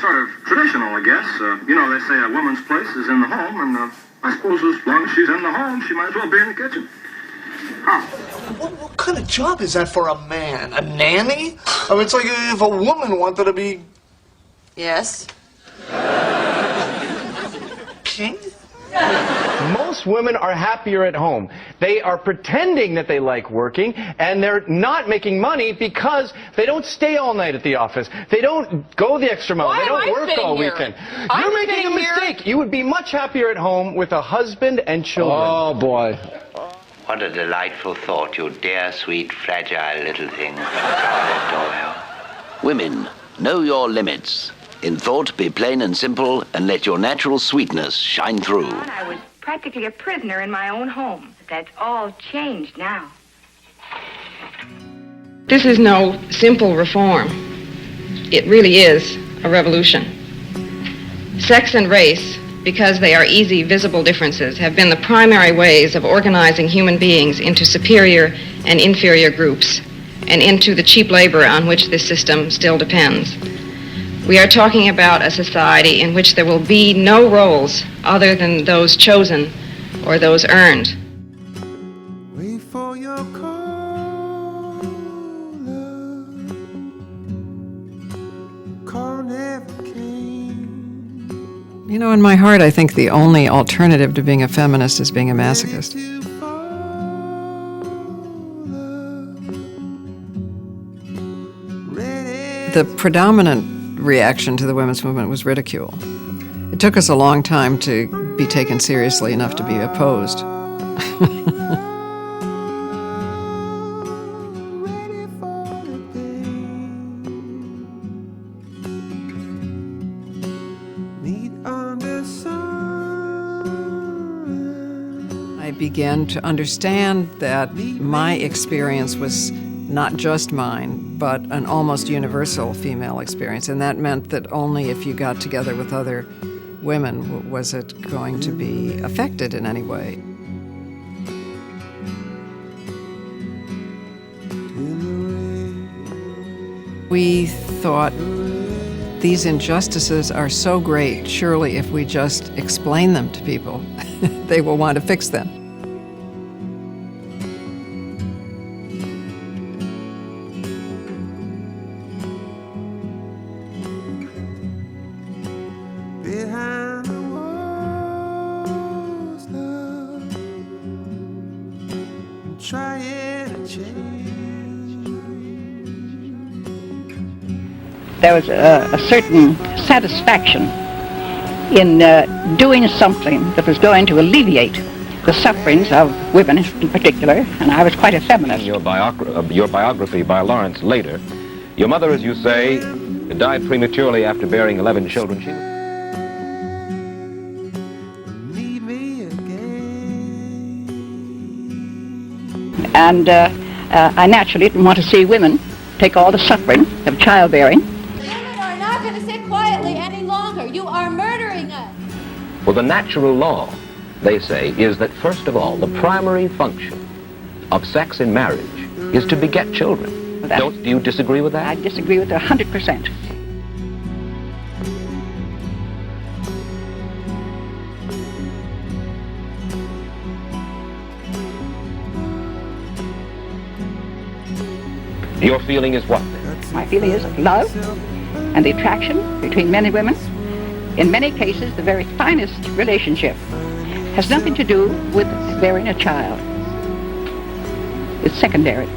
sort of traditional, I guess. You know, they say a woman's place is in the home, and I suppose as long as she's in the home, she might as well be in the kitchen. Huh. What kind of job is that for a man? A nanny? I mean, it's like if a woman wanted to be... Yes? king? Most women are happier at home. They are pretending that they like working, and they're not making money because they don't stay all night at the office. They don't go the extra mile. They don't work all weekend. You're making a mistake. You would be much happier at home with a husband and children. Oh, boy. What a delightful thought, you dear, sweet, fragile little thing. I adore you. Women, know your limits. In thought, be plain and simple, and let your natural sweetness shine through. I was practically a prisoner in my own home. That's all changed now. This is no simple reform. It really is a revolution. Sex and race, because they are easy, visible differences, have been the primary ways of organizing human beings into superior and inferior groups, and into the cheap labor on which this system still depends. We are talking about a society in which there will be no roles other than those chosen or those earned. Wait for your call, love. Call never came. You know, in my heart, I think the only alternative to being a feminist is being a masochist. The predominant reaction to the women's movement was ridicule. It took us a long time to be taken seriously enough to be opposed. I began to understand that my experience was not just mine, but an almost universal female experience. And that meant that only if you got together with other women was it going to be affected in any way. We thought, these injustices are so great, surely if we just explain them to people, they will want to fix them. There was a certain satisfaction in doing something that was going to alleviate the sufferings of women in particular, and I was quite a feminist. Your biography by Lawrence later, your mother, as you say, died prematurely after bearing 11 children. She And I naturally didn't want to see women take all the suffering of childbearing. Women are not going to sit quietly any longer. You are murdering us. Well, the natural law, they say, is that first of all, the primary function of sex in marriage is to beget children. Do you disagree with that? I disagree with it 100%. Your feeling is what? My feeling is love and the attraction between men and women. In many cases, the very finest relationship has nothing to do with bearing a child. It's secondary.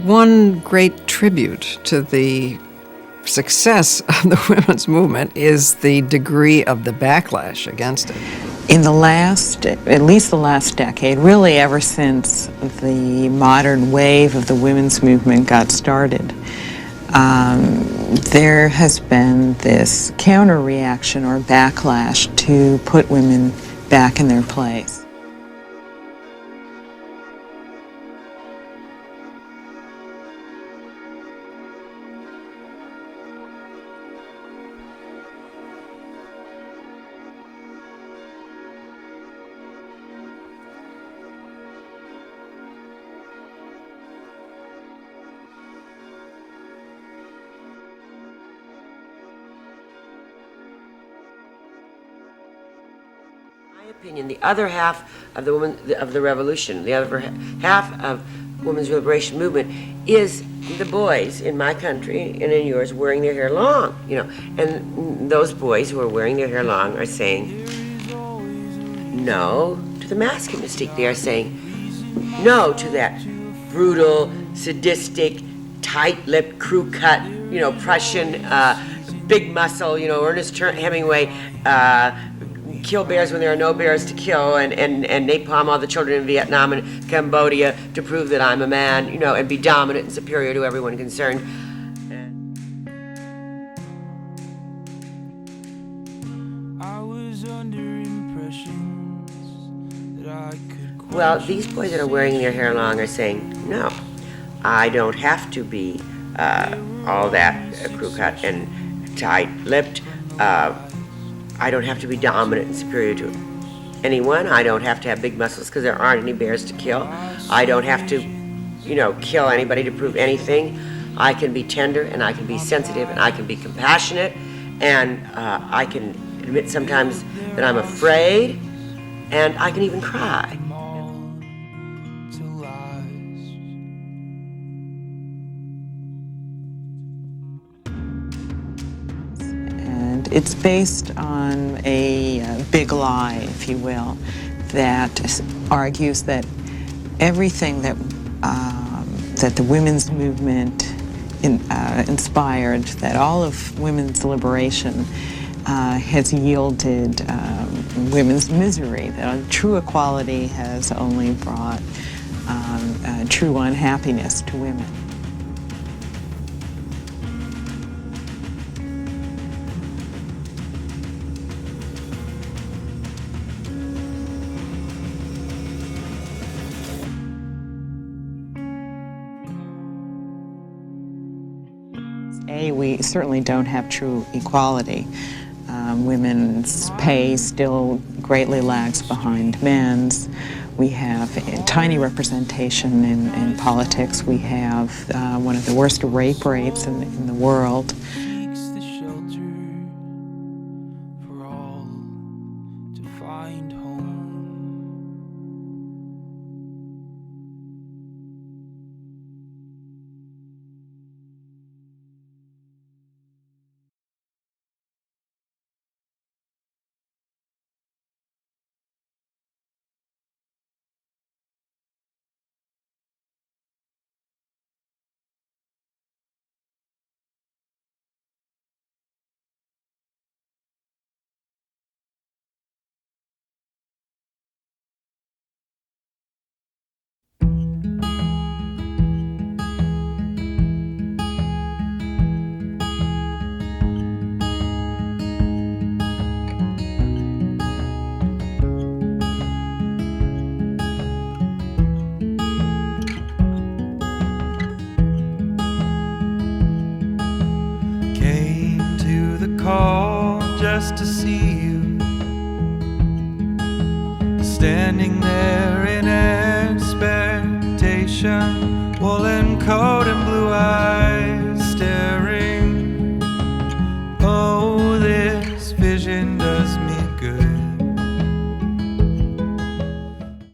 one great tribute to the success of the women's movement is the degree of the backlash against it. In the last, at least the last decade, really ever since the modern wave of the women's movement got started, there has been this counter-reaction or backlash to put women back in their place. Opinion, the other half of the revolution, the other half of women's liberation movement is the boys in my country and in yours wearing their hair long, you know, and those boys who are wearing their hair long are saying no to the masculine mystique. They are saying no to that brutal, sadistic, tight-lipped, crew-cut, you know, Prussian, big muscle, you know, Ernest Hemingway, kill bears when there are no bears to kill, and napalm all the children in Vietnam and Cambodia to prove that I'm a man, you know, and be dominant and superior to everyone concerned. I was under impressions that I could. Well, these boys that are wearing their hair long are saying, no, I don't have to be all that crew cut and tight-lipped. I don't have to be dominant and superior to anyone. I don't have to have big muscles because there aren't any bears to kill. I don't have to, you know, kill anybody to prove anything. I can be tender and I can be sensitive and I can be compassionate and I can admit sometimes that I'm afraid and I can even cry. It's based on a big lie, if you will, that argues that everything that that the women's movement inspired, that all of women's liberation has yielded women's misery, that true equality has only brought true unhappiness to women. We certainly don't have true equality. Women's pay still greatly lags behind men's. We have a tiny representation in politics. We have one of the worst rape rates in the world. Just to see you standing there in expectation, woolen coat and blue eyes.